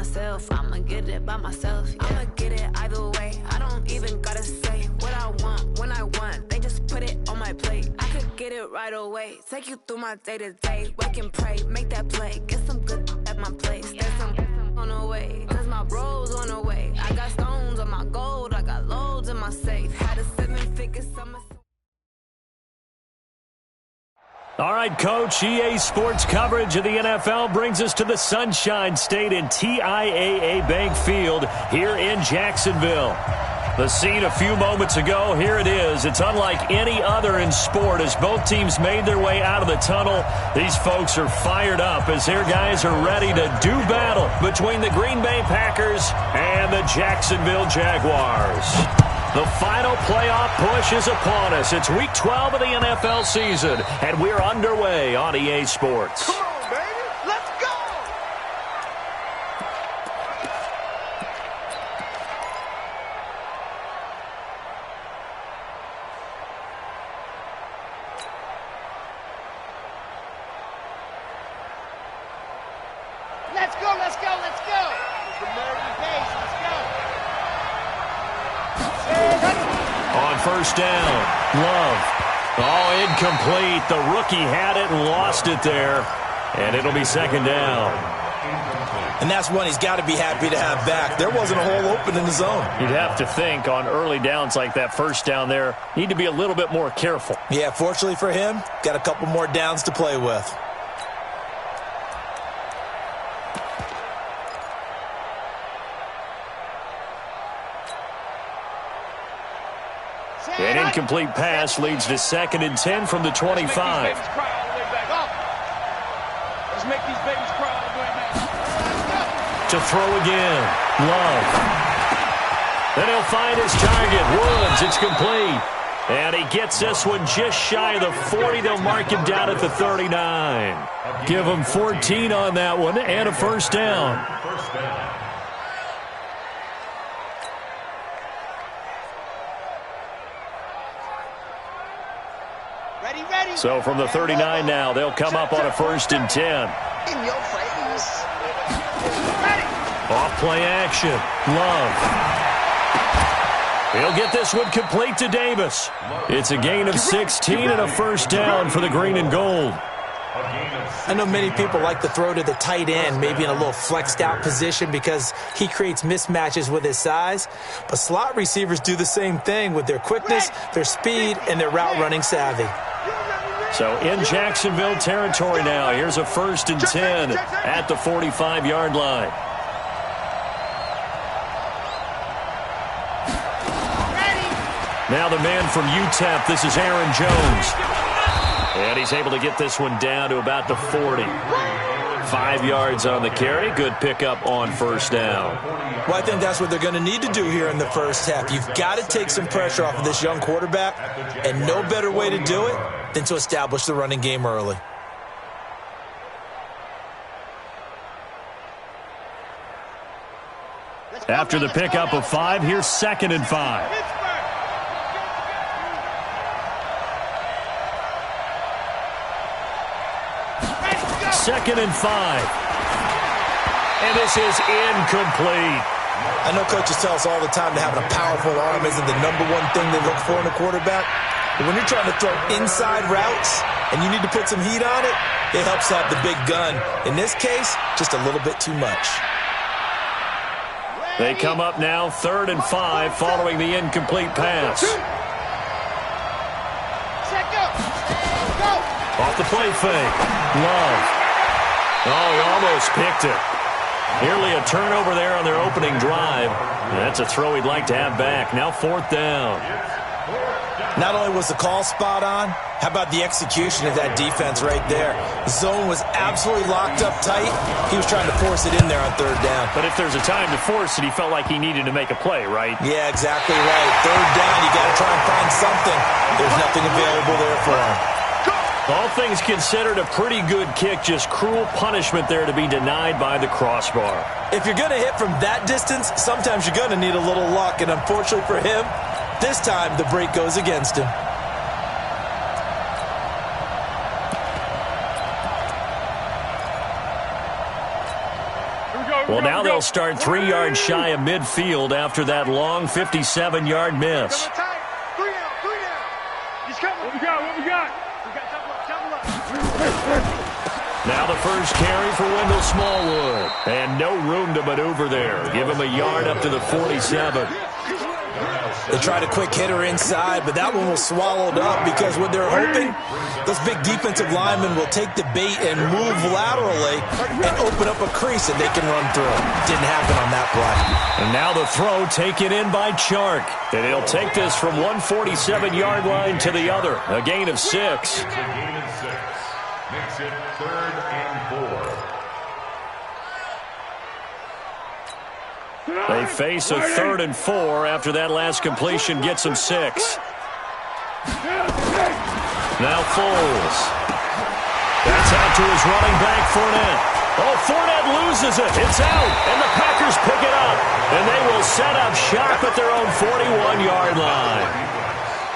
myself. I'ma get it by myself. Yeah. I'ma get it either way. I don't even gotta say what I want when I want. They just put it on my plate. I could get it right away. Take you through my day-to-day. Wake and pray, make that play. Get some good at my place. There's some on the way, cause my bro's on the way. I got stones on my gold. I got loads in my safe. Had a 7-figure summer. All right, Coach, EA Sports coverage of the NFL brings us to the Sunshine State in TIAA Bank Field here in Jacksonville. The scene a few moments ago, here it is. It's unlike any other in sport as both teams made their way out of the tunnel. These folks are fired up as their guys are ready to do battle between the Green Bay Packers and the Jacksonville Jaguars. The final playoff push is upon us. It's Week 12 of the NFL season, and we're underway on EA Sports. Come on, baby. Let's go! Let's go, let's go, let's go! It's the Maryland base. Let's go! On first down, Love. Oh, incomplete. The rookie had it and lost it there. And it'll be second down. And that's one he's got to be happy to have back. There wasn't a hole open in the zone. You'd have to think on early downs like that first down there, need to be a little bit more careful. Yeah, fortunately for him, got a couple more downs to play with. An incomplete pass leads to 2nd and 10 from the 25. Let's make these babies cry all the way back. To throw again, Love. Then he'll find his target, Woods. It's complete. And he gets this one just shy of the 40. They'll mark him down at the 39. Give him 14 on that one and a first down. So from the 39 now, they'll come up on a 1st and 10. In your face. Off play action. Love. He'll get this one complete to Davis. It's a gain of 16 and a first down for the green and gold. I know many people like to throw to the tight end, maybe in a little flexed out position because he creates mismatches with his size. But slot receivers do the same thing with their quickness, their speed, and their route running savvy. So in Jacksonville territory now, here's a 1st and 10 at the 45-yard line. Now the man from UTEP, this is Aaron Jones. And he's able to get this one down to about the 40. 5 yards on the carry. Good pickup on first down. Well, I think that's what they're going to need to do here in the first half. You've got to take some pressure off of this young quarterback, and no better way to do it than to establish the running game early. After the pickup of 5, here's 2nd and 5. 2nd and 5. And this is incomplete. I know coaches tell us all the time that having a powerful arm isn't the #1 thing they look for in a quarterback. But when you're trying to throw inside routes and you need to put some heat on it, it helps to have the big gun. In this case, just a little bit too much. They come up now 3rd and 5 following the incomplete pass. Off the play fake. Love. Oh, he almost picked it. Nearly a turnover there on their opening drive. That's a throw he'd like to have back. Now 4th down. Not only was the call spot on, how about the execution of that defense right there? The zone was absolutely locked up tight. He was trying to force it in there on 3rd down. But if there's a time to force it, he felt like he needed to make a play, right? Yeah, exactly right. 3rd down, you got to try and find something. There's nothing available there for him. All things considered, a pretty good kick. Just cruel punishment there to be denied by the crossbar. If you're going to hit from that distance, sometimes you're going to need a little luck. And unfortunately for him, this time the break goes against him. Well, now they'll start 3 yards shy of midfield after that long 57-yard miss. 3 out. He's coming. What we got? We got double up. Now the first carry for Wendell Smallwood. And no room to maneuver there. Give him a yard up to the 47. They tried a quick hitter inside, but that one was swallowed up because what they're hoping, those big defensive linemen will take the bait and move laterally and open up a crease that they can run through. Didn't happen on that play. And now the throw taken in by Chark. And he'll take this from 147-yard line to the other. A gain of 6. Makes it 3rd and 4. They face a 3rd and 4 after that last completion gets them 6. Now Foles. That's out to his running back, Fournette. Oh, Fournette loses it. It's out, and the Packers pick it up. And they will set up shop at their own 41-yard line.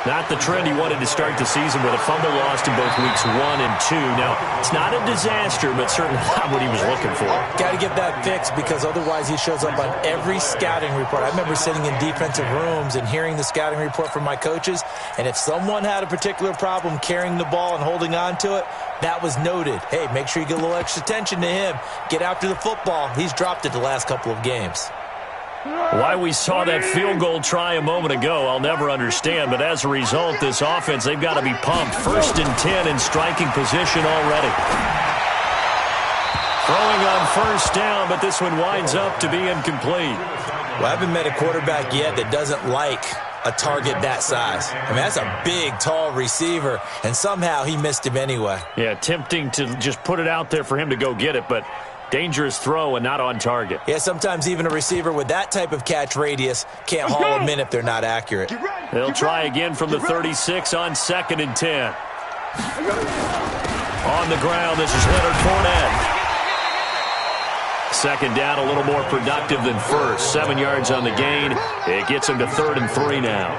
Not the trend he wanted to start the season with a fumble lost in both weeks 1 and 2. Now, it's not a disaster, but certainly not what he was looking for. Got to get that fixed because otherwise he shows up on every scouting report. I remember sitting in defensive rooms and hearing the scouting report from my coaches, and if someone had a particular problem carrying the ball and holding on to it, that was noted. Hey, make sure you get a little extra attention to him. Get after the football. He's dropped it the last couple of games. Why we saw that field goal try a moment ago, I'll never understand. But as a result, this offense, they've got to be pumped. 1st and 10 in striking position already. Throwing on 1st down, but this one winds up to be incomplete. Well, I haven't met a quarterback yet that doesn't like a target that size. I mean, that's a big, tall receiver, and somehow he missed him anyway. Yeah, tempting to just put it out there for him to go get it, but dangerous throw and not on target. Yeah, sometimes even a receiver with that type of catch radius can't haul them in if they're not accurate. They'll try again from the 36 on 2nd and 10. On the ground, this is Leonard Fournette. 2nd down, a little more productive than 1st. 7 yards on the gain. It gets him to 3rd and 3 now.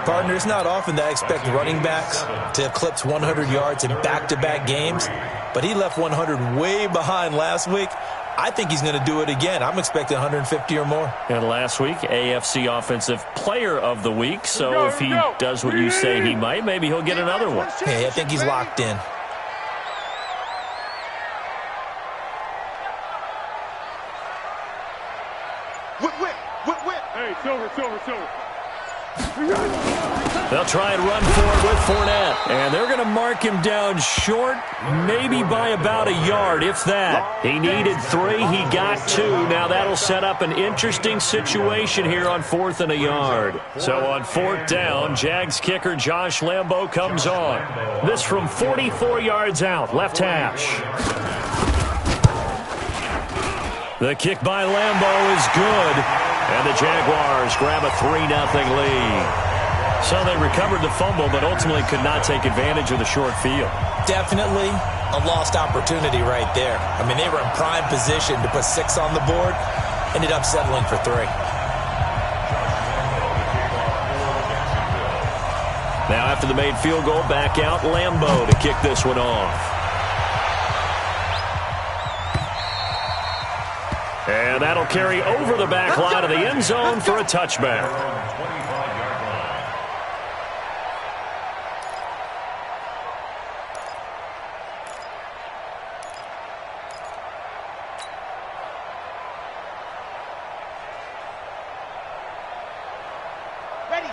Partner, it's not often that I expect running backs to eclipse 100 yards in back-to-back games, but he left 100 way behind last week. I think he's going to do it again. I'm expecting 150 or more. And last week, AFC Offensive Player of the Week. So if he does what you say he might, maybe he'll get another one. Hey, I think he's locked in. Whip. Hey, Silver. They'll try and run for it with Fournette. And they're going to mark him down short, maybe by about a yard, if that. He needed 3. He got 2. Now that'll set up an interesting situation here on 4th and a yard. So on 4th down, Jags kicker Josh Lambo comes on. This from 44 yards out, left hash. The kick by Lambo is good. And the Jaguars grab a 3-0 lead. So they recovered the fumble, but ultimately could not take advantage of the short field. Definitely a lost opportunity right there. I mean, they were in prime position to put 6 on the board. Ended up settling for 3. Now after the made field goal, back out Lambo to kick this one off. And that'll carry over the back line of the end zone for a touchback.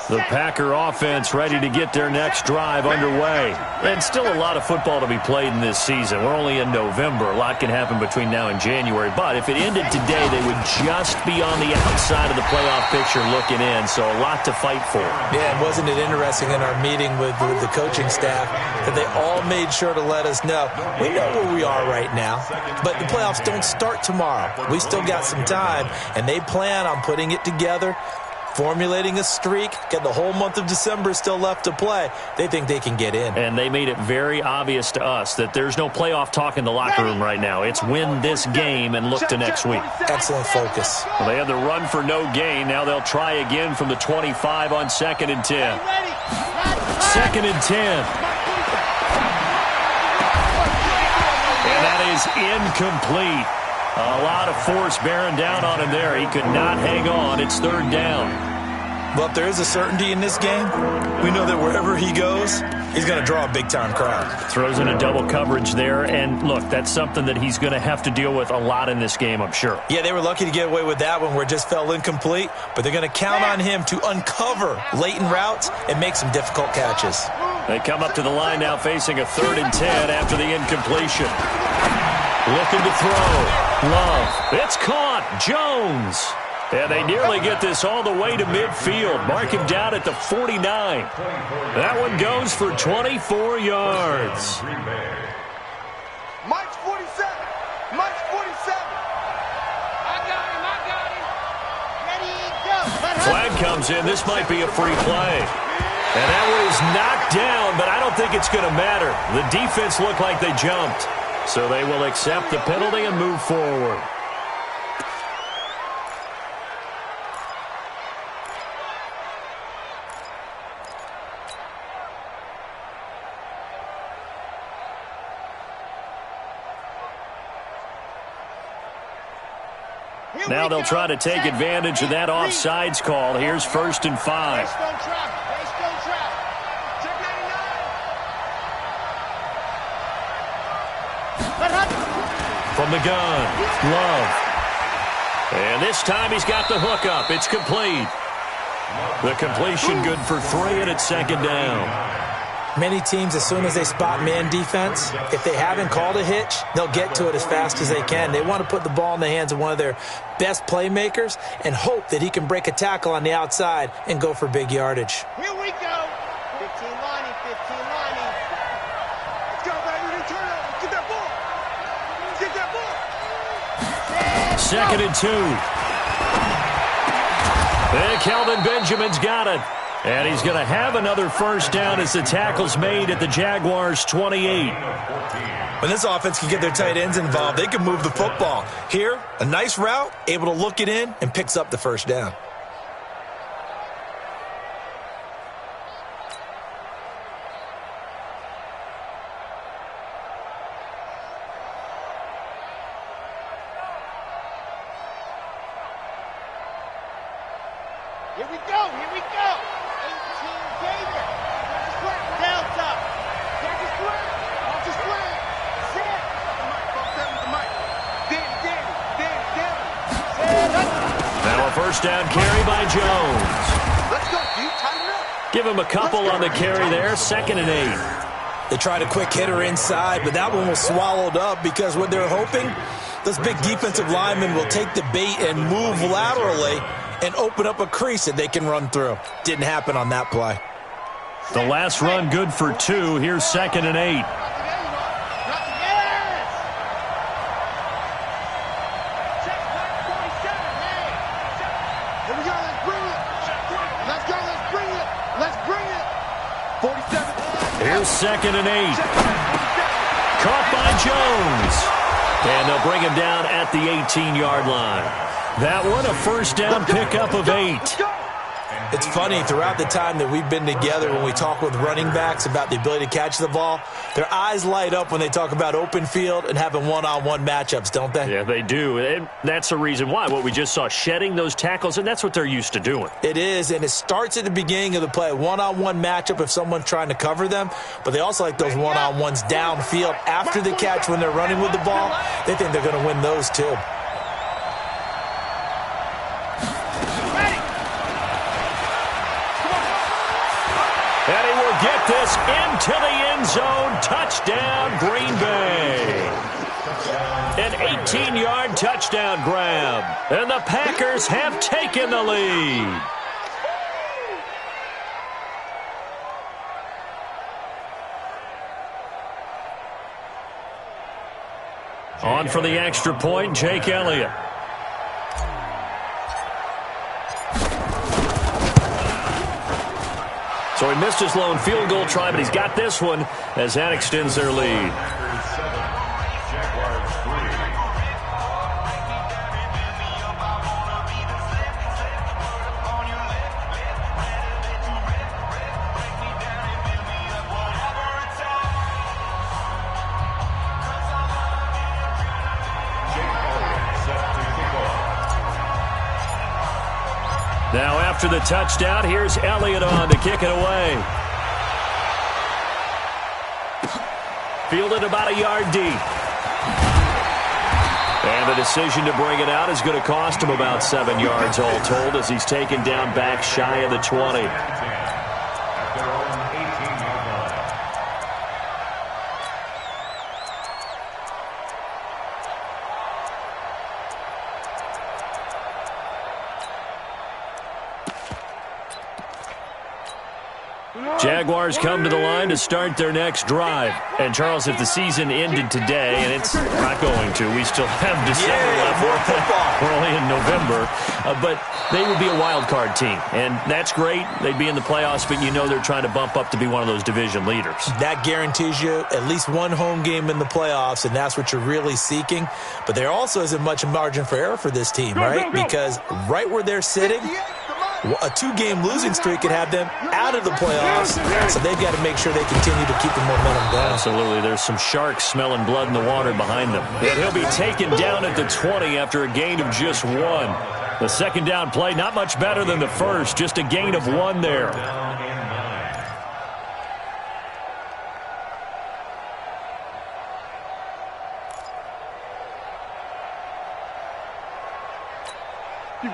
The Packer offense ready to get their next drive underway. And still a lot of football to be played in this season. We're only in November. A lot can happen between now and January. But if it ended today, they would just be on the outside of the playoff picture looking in. So a lot to fight for. Yeah, and wasn't it interesting in our meeting with the coaching staff that they all made sure to let us know, we know where we are right now, but the playoffs don't start tomorrow. We still got some time, and they plan on putting it together, formulating a streak, get the whole month of December still left to play. They think they can get in. And they made it very obvious to us that there's no playoff talk in the locker room right now. It's win this game and look to next week. Excellent focus. Well, they had the run for no gain. Now they'll try again from the 25 on 2nd and 10. 2nd and 10. And that is incomplete. A lot of force bearing down on him there. He could not hang on. It's third down. Well, if there is a certainty in this game, we know that wherever he goes, he's going to draw a big-time crowd. Throws in a double coverage there, and look, that's something that he's going to have to deal with a lot in this game, I'm sure. Yeah, they were lucky to get away with that one where it just fell incomplete, but they're going to count on him to uncover latent routes and make some difficult catches. They come up to the line now facing a 3rd and 10 after the incompletion. Looking to throw. Love. It's caught. Jones. And they nearly get this all the way to midfield. Mark him down at the 49. That one goes for 24 yards. Mike's 47. Mike's 47. I got him. Ready, go. Flag comes in. This might be a free play. And that one is knocked down, but I don't think it's going to matter. The defense looked like they jumped. So they will accept the penalty and move forward. Now they'll try to take advantage of that offsides call. Here's 1st and 5. From the gun, Love. And this time he's got the hook up. It's complete. The completion good for 3, and it's 2nd down. Many teams, as soon as they spot man defense, if they haven't called a hitch, they'll get to it as fast as they can. They want to put the ball in the hands of one of their best playmakers and hope that he can break a tackle on the outside and go for big yardage. Here we go. 15 lining, 15 lining. Let's go, baby. Turnover. Get that ball. Get that ball. 2nd and 2. And Kelvin Benjamin's got it. And he's going to have another 1st down as the tackle's made at the Jaguars' 28. When this offense can get their tight ends involved, they can move the football. Here, a nice route, able to look it in, and picks up the 1st down. Here we go. Here we go. 18 Gator. Delta. There's a square. Off the square. Set. The mic. Danny. Now a 1st down carry by Jones. Let's go, dude. Tighten up. Give him a couple on the carry there. 2nd and 8. They tried a quick hitter inside, but that one was swallowed up because what they're hoping, those big defensive linemen will take the bait and move laterally and open up a crease that they can run through. Didn't happen on that play. The last run good for 2. Here's 2nd and 8. Here we go. Let's bring it. Let's go. Let's bring it. Let's bring it. 47. Here's 2nd and 8. Caught by Jones. And they'll bring him down at the 18-yard line. That one, a 1st down pickup of 8. It's funny, throughout the time that we've been together, when we talk with running backs about the ability to catch the ball, their eyes light up when they talk about open field and having one-on-one matchups, don't they? Yeah, they do. And that's the reason why. What we just saw, shedding those tackles, and that's what they're used to doing. It is, and it starts at the beginning of the play, one-on-one matchup if someone's trying to cover them, but they also like those one-on-ones downfield after the catch when they're running with the ball. They think they're going to win those too. And he will get this into the end zone. Touchdown, Green Bay. An 18-yard touchdown grab. And the Packers have taken the lead. On for the extra point, Jake Elliott. So he missed his lone field goal try, but he's got this one as that extends their lead. Now after the touchdown, here's Elliott on to kick it away. Fielded about a yard deep. And the decision to bring it out is going to cost him about 7 yards all told as he's taken down back shy of the 20. Jaguars come to the line to start their next drive. And, Charles, if the season ended today, and it's not going to, we still have December left. We're only in November. But they would be a wild card team. And that's great. They'd be in the playoffs, but you know they're trying to bump up to be one of those division leaders. That guarantees you at least one home game in the playoffs, and that's what you're really seeking. But there also isn't much margin for error for this team, right? Because right where they're sitting, a 2-game losing streak could have them out of the playoffs, so they've got to make sure they continue to keep the momentum going. Absolutely. There's some sharks smelling blood in the water behind them. And he'll be taken down at the 20 after a gain of just 1. The second down play, not much better than the first, just a gain of 1 there.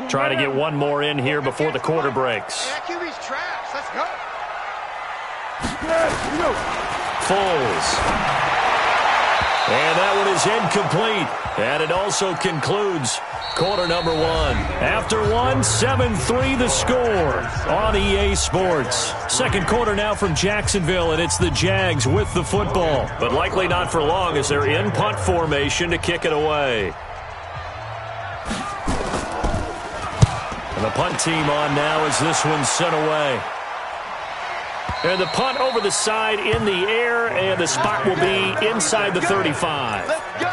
Trying to get one more in here before the quarter breaks. QB's trash. Let's go. Foles. And that one is incomplete. And it also concludes quarter number 1. After 1, 7-3 the score on EA Sports. Second quarter now from Jacksonville, and it's the Jags with the football. But likely not for long as they're in punt formation to kick it away. And the punt team on now as this one's sent away. And the punt over the side in the air, and the spot will be inside the 35. Let's go.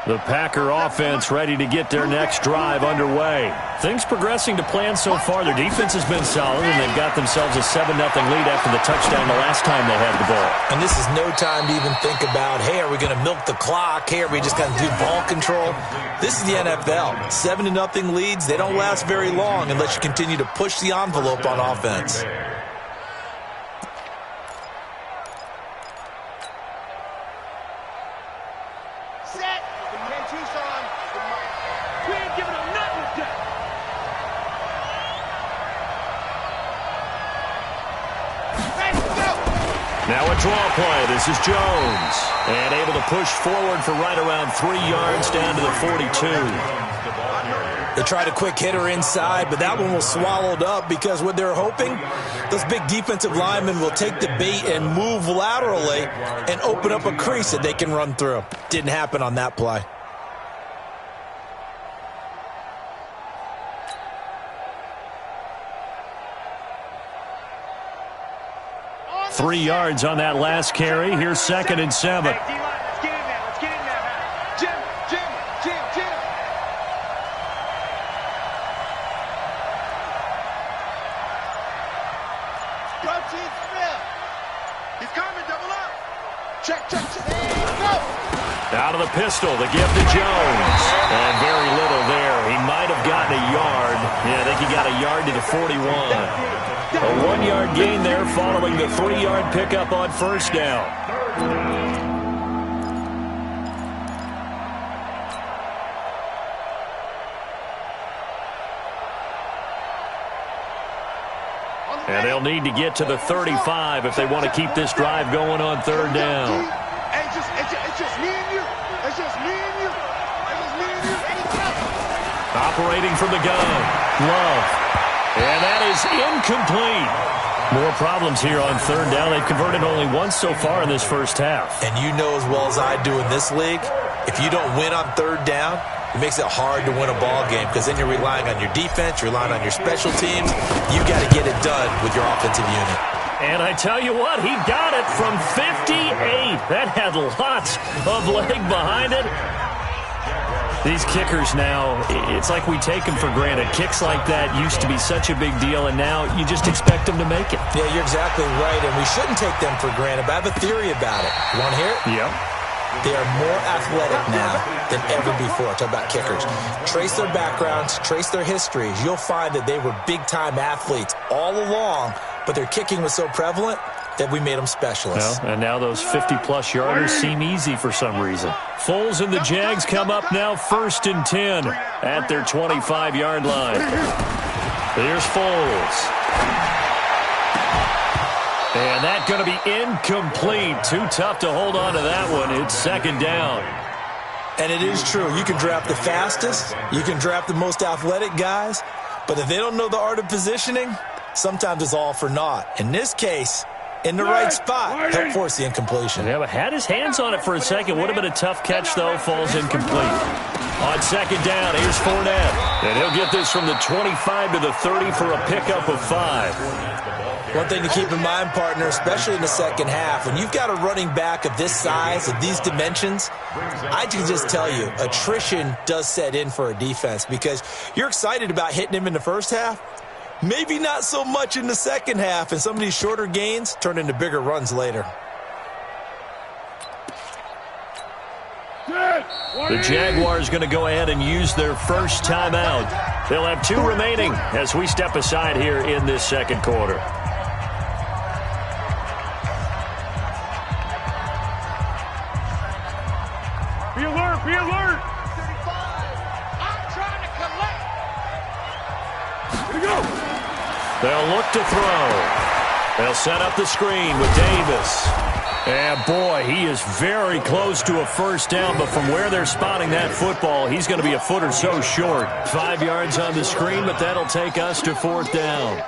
The Packer offense ready to get their next drive underway. Things progressing to plan so far. Their defense has been solid, and they've got themselves a 7-0 lead after the touchdown the last time they had the ball. And this is no time to even think about, hey, are we going to milk the clock? Hey, are we just going to do ball control? This is the NFL. 7-0 leads, they don't last very long unless you continue to push the envelope on offense. Now a draw play. This is Jones. And able to push forward for right around 3 yards down to the 42. They tried a quick hitter inside, but that one was swallowed up because what they're hoping, those big defensive linemen will take the bait and move laterally and open up a crease that they can run through. Didn't happen on that play. Three yards on that last carry. Here's 2nd and 7. Hey, D-line, let's get in there. Let's get in there, man. Jim. Go, team, Smith. He's coming, double up. Check. Go. Out of the pistol, the give to Jones. And very little there. He might have gotten a yard. Yeah, I think he got a yard to the 41. A 1-yard gain there following the 3-yard pickup on first down. And they'll need to get to the 35 if they want to keep this drive going on third down. It's just me and you. It's just me and you. Operating from the gun. Love. And that is incomplete. More problems here on third down. They've converted only once so far in this first half. And you know as well as I do in this league, if you don't win on third down, it makes it hard to win a ball game because then you're relying on your defense, you're relying on your special teams. You got to get it done with your offensive unit. And I tell you what, he got it from 58. That had lots of leg behind it. These kickers now, it's like we take them for granted. Kicks like that used to be such a big deal, and now you just expect them to make it. Yeah, you're exactly right, and we shouldn't take them for granted, but I have a theory about it. You want to hear it? Yep. They are more athletic now than ever before. Talk about kickers. Trace their backgrounds, trace their histories. You'll find that they were big-time athletes all along, but their kicking was so prevalent that we made them specialists. Well, and now those 50-plus yarders seem easy for some reason. Foles and the Jags come up now 1st and 10 at their 25-yard line. Here's Foles. And that's going to be incomplete. Too tough to hold on to that one. It's 2nd down. And it is true. You can draft the fastest. You can draft the most athletic guys. But if they don't know the art of positioning, sometimes it's all for naught. In this case, in the right spot, help force the incompletion. Yeah, but had his hands on it for a second. Would have been a tough catch, though. Falls incomplete. On 2nd down, here's Fournette. And he'll get this from the 25 to the 30 for a pickup of 5. One thing to keep in mind, partner, especially in the second half, when you've got a running back of this size, of these dimensions, I can just tell you, attrition does set in for a defense because you're excited about hitting him in the first half. Maybe not so much in the second half, and some of these shorter gains turn into bigger runs later. The Jaguars going to go ahead and use their first timeout. They'll have 2 remaining as we step aside here in this second quarter. Be alert, be alert. 35. I'm trying to collect. Here we go. They'll look to throw. They'll set up the screen with Davis. And, boy, he is very close to a first down, but from where they're spotting that football, he's going to be a foot or so short. 5 yards on the screen, but that'll take us to 4th down.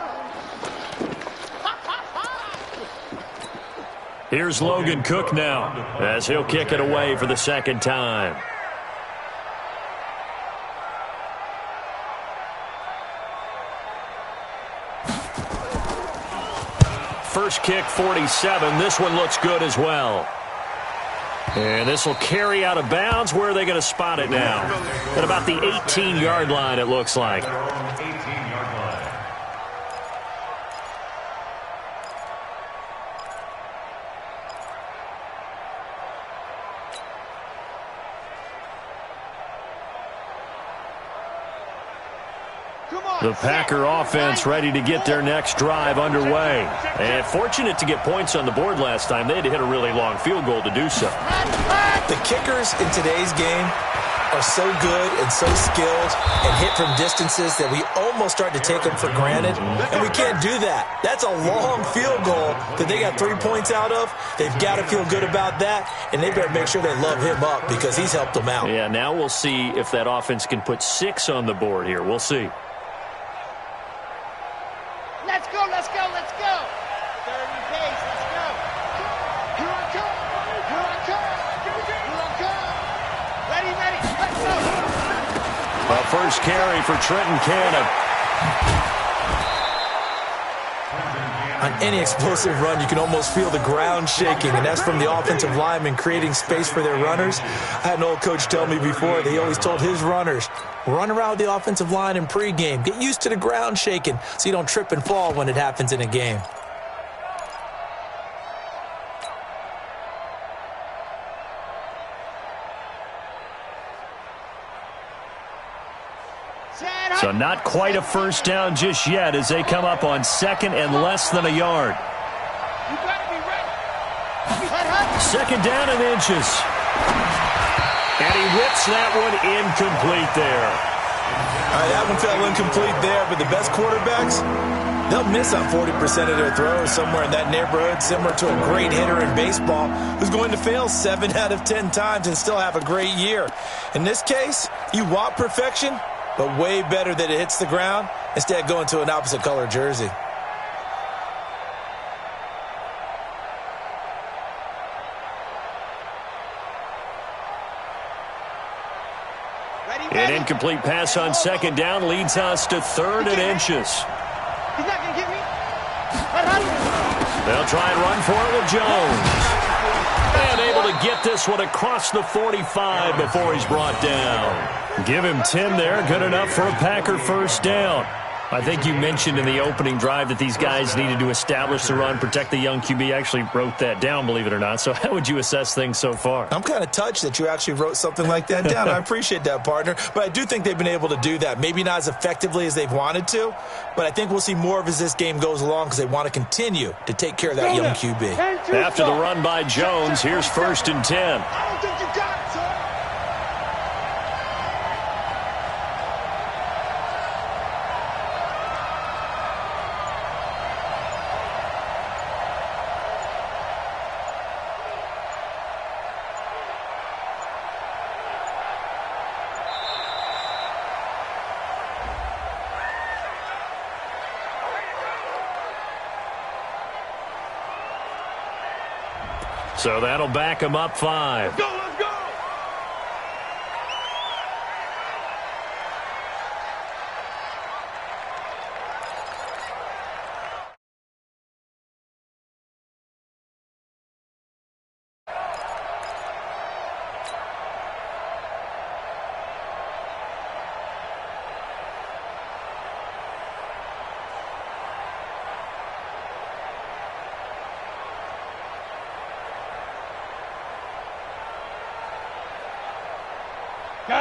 Here's Logan Cook now as he'll kick it away for the 2nd time. First kick, 47. This one looks good as well. And this will carry out of bounds. Where are they going to spot it now? At about the 18-yard line, it looks like. The Packer offense ready to get their next drive underway. And fortunate to get points on the board last time. They had to hit a really long field goal to do so. The kickers in today's game are so good and so skilled and hit from distances that we almost start to take them for granted. And we can't do that. That's a long field goal that they got 3 points out of. They've got to feel good about that, and they better make sure they love him up because he's helped them out. Yeah, now we'll see if that offense can put 6 on the board here. We'll see. Let's go, let's go, let's go. 30 pace, let's go. Here I come, here I come, here I come. Ready, ready, let's go. A first carry for Trenton Cannon. On any explosive run, you can almost feel the ground shaking, and that's from the offensive linemen creating space for their runners. I had an old coach tell me before, they always told his runners, run around the offensive line in pregame. Get used to the ground shaking so you don't trip and fall when it happens in a game. So not quite a first down just yet as they come up on 2nd and less than a yard. You better be ready. 2nd down and inches. And he whips that one incomplete there. All right, that one fell incomplete there, but the best quarterbacks, they'll miss on 40% of their throws somewhere in that neighborhood, similar to a great hitter in baseball who's going to fail 7 out of 10 times and still have a great year. In this case, you want perfection, but way better that it hits the ground instead of going to an opposite color jersey. An incomplete pass on 2nd down leads us to 3rd and inches. He's not going to get me. They'll try and run for it with Jones. And able to get this one across the 45 before he's brought down. Give him 10 there. Good enough for a Packer first down. I think you mentioned in the opening drive that these guys needed to establish the run, protect the young QB. I actually wrote that down, believe it or not. So how would you assess things so far? I'm kind of touched that you actually wrote something like that down. I appreciate that, partner. But I do think they've been able to do that. Maybe not as effectively as they've wanted to, but I think we'll see more of as this game goes along because they want to continue to take care of that young QB. After the run by Jones, here's 1st and 10. I don't think you got it, sir. So that'll back him up 5. Let's go, let's go.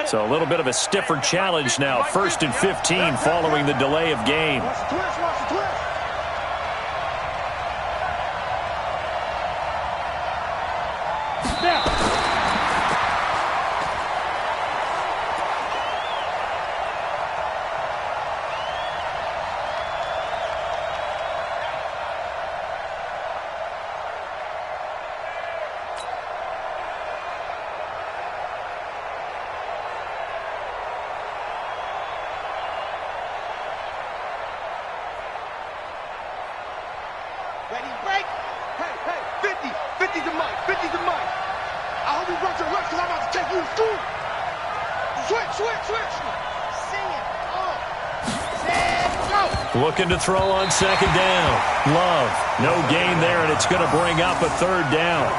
So a little bit of a stiffer challenge now. 1st and 15 following the delay of game. Watch the twist, watch the twist. Now. Ready, break. Hey, 50 to Mike, 50 to Mike. I hope you brought your reps because I'm about to take you to school. Switch. Sing it. Set, go. Looking to throw on 2nd down. Love. No gain there, and it's going to bring up a 3rd down.